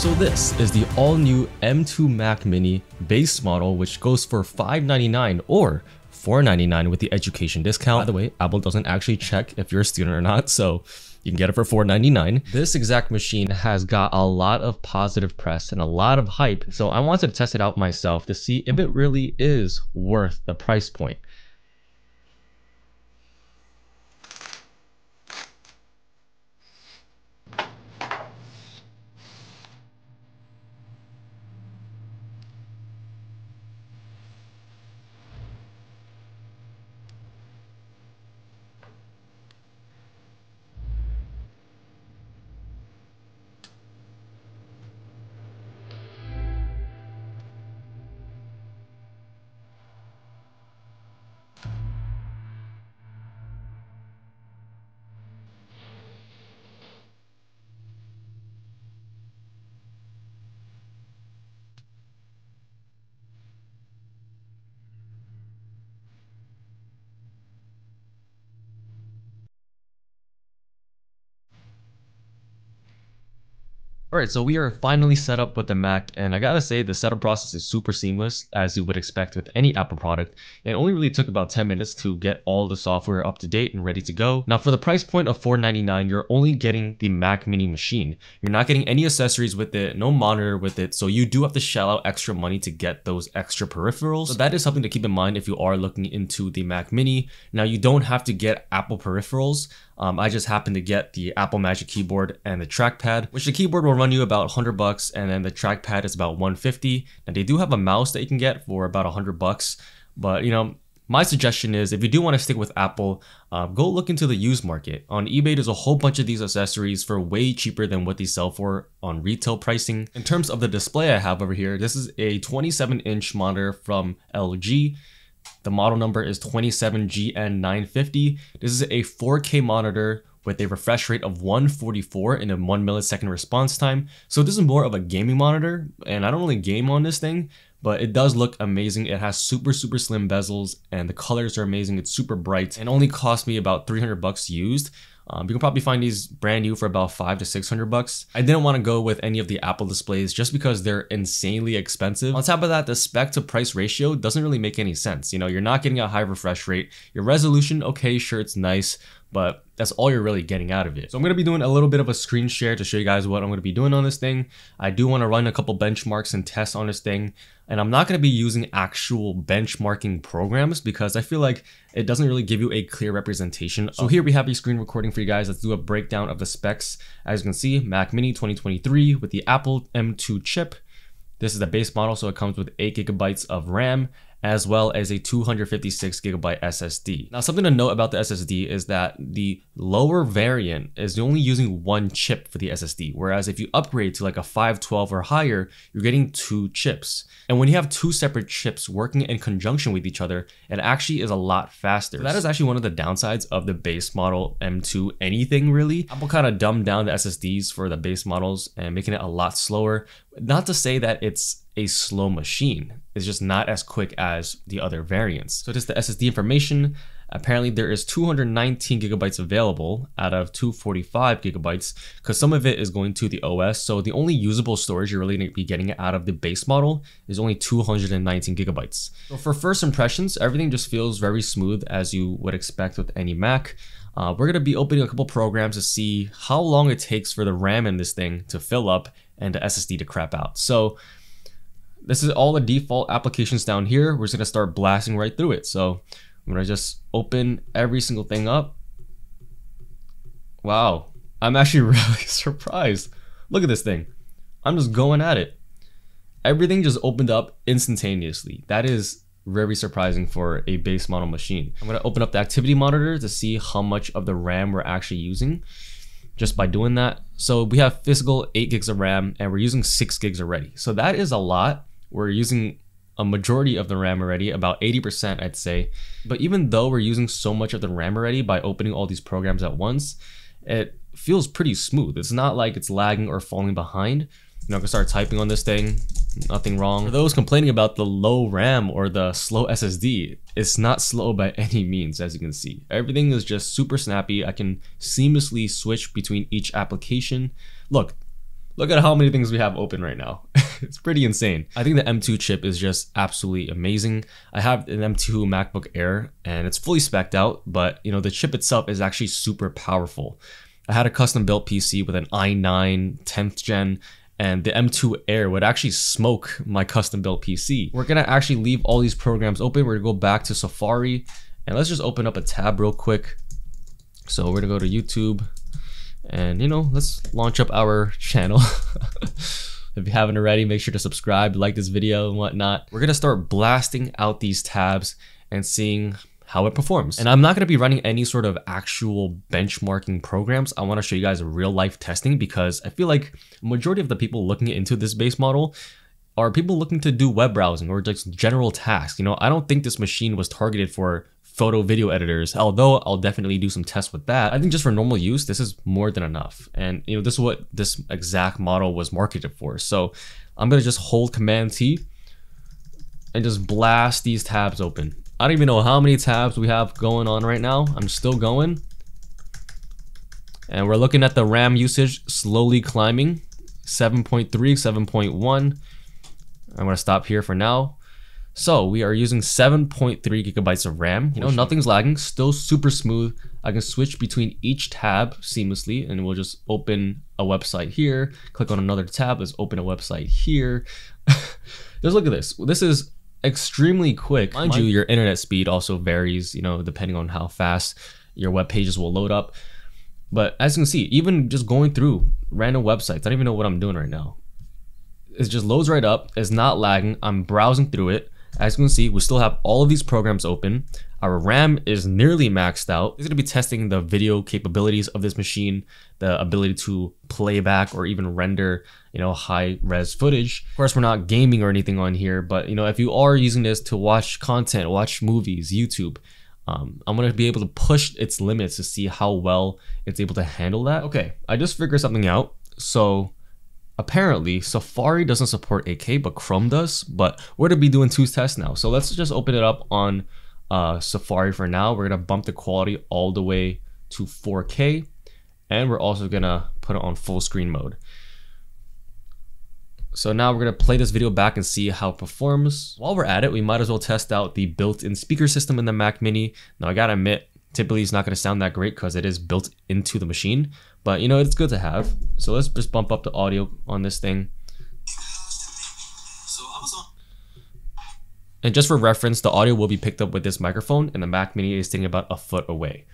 So this is the all-new M2 Mac Mini base model, which goes for $599 or $499 with the education discount. By the way, Apple doesn't actually check if you're a student or not, so you can get it for $499. This exact machine has got a lot of positive press and a lot of hype, so I wanted to test it out myself to see if it really is worth the price point. Alright, so we are finally set up with the Mac, and I gotta say the setup process is super seamless, as you would expect with any Apple product. It only really took about 10 minutes to get all the software up to date and ready to go. Now for the price point of $499, you're only getting the Mac Mini machine. You're not getting any accessories with it, no monitor with it, so you do have to shell out extra money to get those extra peripherals. So that is something to keep in mind if you are looking into the Mac Mini. Now you don't have to get Apple peripherals. I just happen to get the Apple Magic Keyboard and the trackpad, which the keyboard will run you about $100 and then the trackpad is about $150. And they do have a mouse that you can get for about $100, but you know, my suggestion is if you do want to stick with Apple, go look into the used market. On eBay, there's a whole bunch of these accessories for way cheaper than what they sell for on retail pricing. In terms of the display I have over here, this is a 27-inch monitor from LG. The model number is 27GN950. This is a 4K monitor with a refresh rate of 144 in a 1 millisecond response time. So this is more of a gaming monitor, and I don't really game on this thing, but it does look amazing. It has super slim bezels and the colors are amazing. It's super bright and only cost me about $300 used. You can probably find these brand new for about $500 to $600. I didn't want to go with any of the Apple displays just because they're insanely expensive. On top of that, the spec to price ratio doesn't really make any sense. You know, you're not getting a high refresh rate. Your resolution, okay, sure, it's nice, but that's all you're really getting out of it. So I'm going to be doing a little bit of a screen share to show you guys what I'm going to be doing on this thing. I do want to run a couple benchmarks and tests on this thing. And I'm not going to be using actual benchmarking programs because I feel like it doesn't really give you a clear representation. So here we have a screen recording for you guys. Let's do a breakdown of the specs. As you can see, Mac Mini 2023 with the Apple M2 chip. This is the base model, so it comes with 8 GB of RAM as well as a 256 GB SSD. Now, something to note about the SSD is that the lower variant is only using one chip for the SSD, whereas if you upgrade to like a 512 or higher, you're getting 2 chips. And when you have 2 separate chips working in conjunction with each other, it actually is a lot faster. So that is actually one of the downsides of the base model M2 anything really. Apple kind of dumbed down the SSDs for the base models and making it a lot slower. Not to say that it's a slow machine, it's just not as quick as the other variants. So just the SSD information, apparently there is 219 GB available out of 245 GB because some of it is going to the OS. So the only usable storage you're really going to be getting out of the base model is only 219 GB. So for first impressions, everything just feels very smooth as you would expect with any Mac. We're going to be opening a couple programs to see how long it takes for the RAM in this thing to fill up and the SSD to crap out. So this is all the default applications down here. We're just gonna start blasting right through it. So I'm gonna just open every single thing up. Wow, I'm actually really surprised. Look at this thing. I'm just going at it. Everything just opened up instantaneously. That is very surprising for a base model machine. I'm gonna open up the activity monitor to see how much of the RAM we're actually using just by doing that. So we have physical 8 gigs of RAM and we're using 6 gigs already. So that is a lot. We're using a majority of the RAM already, about 80% I'd say. But even though we're using so much of the RAM already by opening all these programs at once, it feels pretty smooth. It's not like it's lagging or falling behind. You know, I can start typing on this thing, nothing wrong. For those complaining about the low RAM or the slow SSD, it's not slow by any means, as you can see. Everything is just super snappy. I can seamlessly switch between each application. Look, Look at how many things we have open right now. It's pretty insane. I think the M2 chip is just absolutely amazing. I have an M2 MacBook Air and it's fully spec'd out, but you know, the chip itself is actually super powerful. I had a custom built PC with an i9 10th gen, and the M2 Air would actually smoke my custom built PC. We're gonna actually leave all these programs open. We're gonna go back to Safari and let's just open up a tab real quick. So we're gonna go to YouTube and you know, let's launch up our channel. If you haven't already, make sure to subscribe, like this video and whatnot. We're gonna start blasting out these tabs and seeing how it performs. And I'm not gonna be running any sort of actual benchmarking programs. I wanna show you guys real life testing because I feel like a majority of the people looking into this base model are people looking to do web browsing or just general tasks. You know, I don't think this machine was targeted for photo video editors, although I'll definitely do some tests with that. I think just for normal use, this is more than enough. And you know, this is what this exact model was marketed for. So I'm gonna just hold Command T and just blast these tabs open. I don't even know how many tabs we have going on right now. I'm still going. And we're looking at the RAM usage slowly climbing, 7.3, 7.1. I'm gonna stop here for now. So we are using 7.3 gigabytes of RAM. You know, nothing's lagging, still super smooth. I can switch between each tab seamlessly and we'll just open a website here, click on another tab, let's open a website here. Just look at this. This is extremely quick. Mind you, your internet speed also varies, you know, depending on how fast your web pages will load up. But as you can see, even just going through random websites, I don't even know what I'm doing right now. It just loads right up, it's not lagging, I'm browsing through it. As you can see, we still have all of these programs open. Our RAM is nearly maxed out. It's gonna be testing the video capabilities of this machine, the ability to play back or even render, you know, high res footage. Of course, we're not gaming or anything on here, but you know, if you are using this to watch content, watch movies, YouTube, I'm gonna be able to push its limits to see how well it's able to handle that. Okay, I just figured something out. So apparently Safari doesn't support 8K, but Chrome does. But we're gonna be doing two tests now. So let's just open it up on Safari for now. We're gonna bump the quality all the way to 4K. And we're also gonna put it on full screen mode. So now we're gonna play this video back and see how it performs. While we're at it, we might as well test out the built-in speaker system in the Mac Mini. Now I gotta admit, typically it's not gonna sound that great because it is built into the machine, but you know, it's good to have. So let's just bump up the audio on this thing. And just for reference, the audio will be picked up with this microphone and the Mac Mini is sitting about a foot away.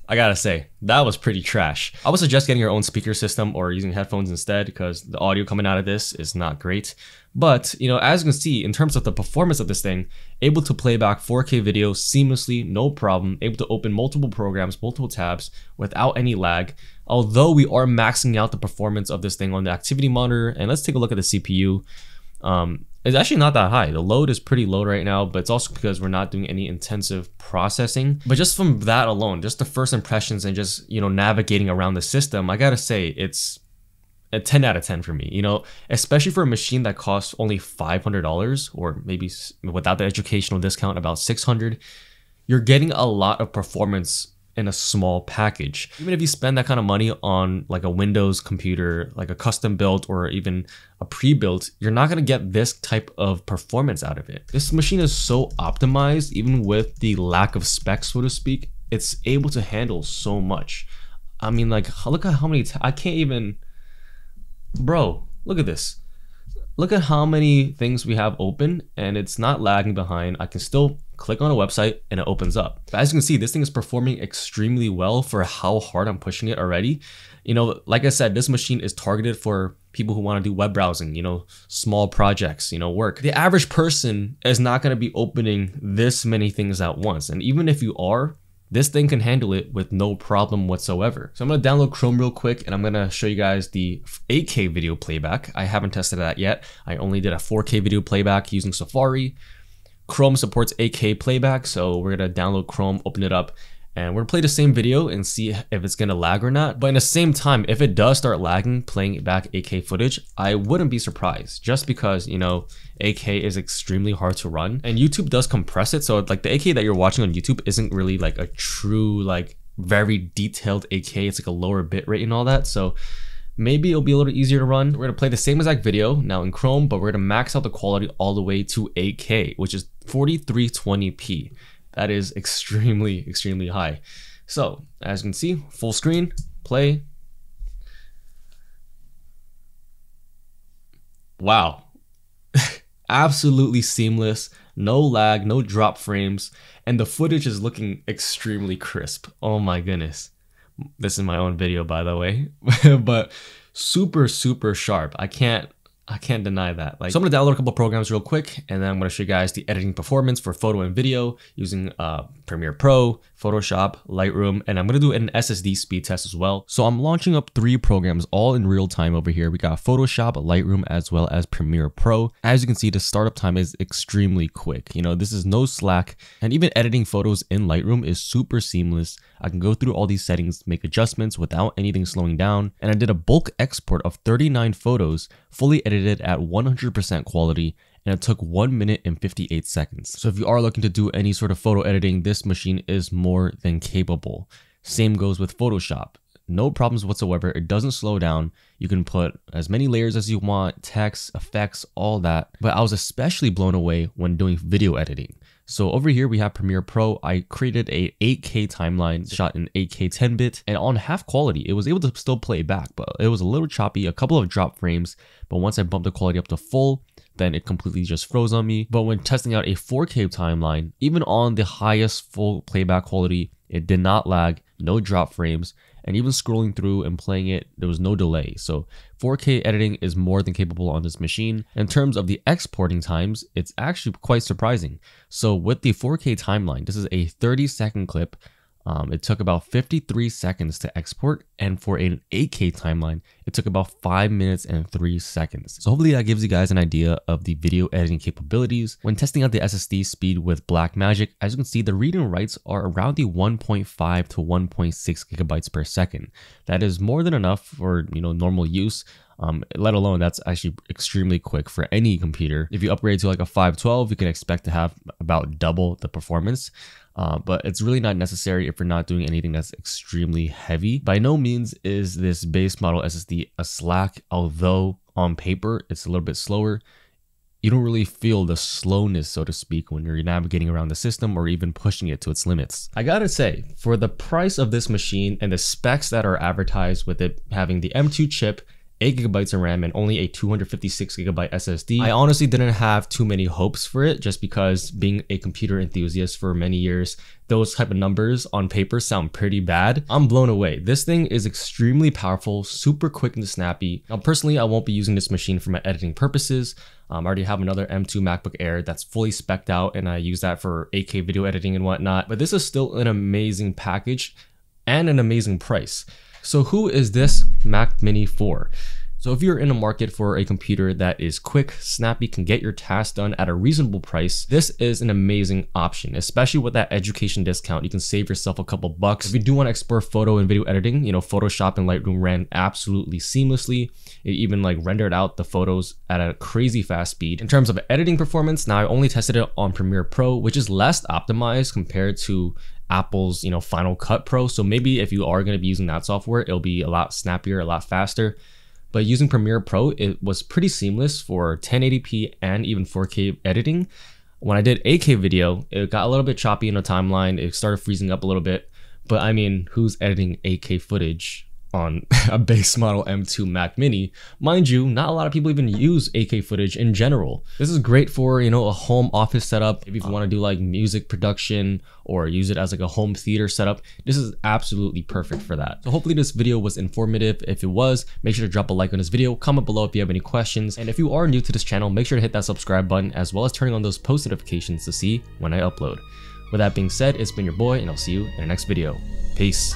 I gotta say, that was pretty trash. I would suggest getting your own speaker system or using headphones instead because the audio coming out of this is not great. But, you know, as you can see, in terms of the performance of this thing, able to play back 4K video seamlessly, no problem, able to open multiple programs, multiple tabs without any lag. Although we are maxing out the performance of this thing on the activity monitor, and let's take a look at the CPU. It's actually not that high. The load is pretty low right now, but it's also because we're not doing any intensive processing. But just from that alone, just the first impressions and just, you know, navigating around the system, I gotta say it's a 10 out of 10 for me, you know, especially for a machine that costs only $500 or maybe without the educational discount about $600. You're getting a lot of performance in a small package. Even if you spend that kind of money on like a Windows computer, like a custom built or even a pre-built, you're not gonna get this type of performance out of it. This machine is so optimized, even with the lack of specs, so to speak, it's able to handle so much. I mean, like, look at how many, I can't even, bro, look at this. Look at how many things we have open and it's not lagging behind. I can still click on a website and it opens up. But as you can see, this thing is performing extremely well for how hard I'm pushing it already. You know, like I said, this machine is targeted for people who want to do web browsing, you know, small projects, you know, work. The average person is not going to be opening this many things at once. And even if you are, this thing can handle it with no problem whatsoever. So I'm gonna download Chrome real quick and I'm gonna show you guys the 8K video playback. I haven't tested that yet. I only did a 4K video playback using Safari. Chrome supports 8K playback, so we're gonna download Chrome, open it up, and we're gonna play the same video and see if it's gonna lag or not. But in the same time, if it does start lagging playing back 8K footage, I wouldn't be surprised, just because, you know, 8K is extremely hard to run and YouTube does compress it. So like the 8K that you're watching on YouTube isn't really like a true, like very detailed 8K. It's like a lower bit rate and all that. So maybe it'll be a little easier to run. We're gonna play the same exact video now in Chrome, but we're gonna max out the quality all the way to 8K, which is 4320p. That is extremely, extremely high. So as you can see, full screen, play. Wow. Absolutely seamless, no lag, no drop frames, and the footage is looking extremely crisp. Oh my goodness. This is my own video, by the way, but super, super sharp. I can't deny that. So I'm gonna download a couple programs real quick, and then I'm gonna show you guys the editing performance for photo and video using Premiere Pro, Photoshop, Lightroom, and I'm gonna do an SSD speed test as well. So I'm launching up 3 programs all in real time over here. We got Photoshop, Lightroom, as well as Premiere Pro. As you can see, the startup time is extremely quick. You know, this is no slack, and even editing photos in Lightroom is super seamless. I can go through all these settings, make adjustments without anything slowing down, and I did a bulk export of 39 photos, fully edited at 100% quality, and it took 1 minute and 58 seconds. So if you are looking to do any sort of photo editing, this machine is more than capable. Same goes with Photoshop. No problems whatsoever. It doesn't slow down. You can put as many layers as you want, text, effects, all that. But I was especially blown away when doing video editing. So over here we have Premiere Pro. I created a 8K timeline shot in 8K 10-bit, and on half quality it was able to still play back, but it was a little choppy, a couple of drop frames. But once I bumped the quality up to full, then it completely just froze on me. But when testing out a 4K timeline, even on the highest full playback quality, it did not lag, no drop frames, and even scrolling through and playing it, there was no delay. So 4K editing is more than capable on this machine. In terms of the exporting times, it's actually quite surprising. So with the 4K timeline, this is a 30-second clip. It took about 53 seconds to export, and for an 8K timeline, it took about 5 minutes and 3 seconds. So hopefully that gives you guys an idea of the video editing capabilities. When testing out the SSD speed with Blackmagic, as you can see, the read and writes are around the 1.5 to 1.6 gigabytes per second. That is more than enough for, you know, normal use. Let alone that's actually extremely quick for any computer. If you upgrade to like a 512, you can expect to have about double the performance. But it's really not necessary if you're not doing anything that's extremely heavy. By no means is this base model SSD a slack, although on paper it's a little bit slower. You don't really feel the slowness, so to speak, when you're navigating around the system or even pushing it to its limits. I gotta say, for the price of this machine and the specs that are advertised with it having the M2 chip, 8 gigabytes of RAM, and only a 256 gigabyte SSD, I honestly didn't have too many hopes for it, just because being a computer enthusiast for many years, those type of numbers on paper sound pretty bad. I'm blown away. This thing is extremely powerful, super quick and snappy. Now personally, I won't be using this machine for my editing purposes. I already have another M2 MacBook Air that's fully spec'd out, and I use that for 8K video editing and whatnot. But this is still an amazing package and an amazing price. So who is this Mac Mini for? So if you're in a market for a computer that is quick, snappy, can get your tasks done at a reasonable price, this is an amazing option, especially with that education discount. You can save yourself a couple bucks. If you do want to export photo and video editing, you know, Photoshop and Lightroom ran absolutely seamlessly. It even like rendered out the photos at a crazy fast speed. In terms of editing performance, now I only tested it on Premiere Pro, which is less optimized compared to Apple's, you know, Final Cut Pro. So maybe if you are going to be using that software, it'll be a lot snappier, a lot faster. But using Premiere Pro, it was pretty seamless for 1080p and even 4K editing. When I did 8K video, it got a little bit choppy in the timeline. It started freezing up a little bit. But I mean, who's editing 8K footage on a base model M2 Mac Mini? Mind you, not a lot of people even use 8K footage in general. This is great for, you know, a home office setup. If you want to do like music production or use it as like a home theater setup, this is absolutely perfect for that. So hopefully this video was informative. If it was, make sure to drop a like on this video, comment below if you have any questions. And if you are new to this channel, make sure to hit that subscribe button as well as turning on those post notifications to see when I upload. With that being said, it's been your boy, and I'll see you in the next video. Peace.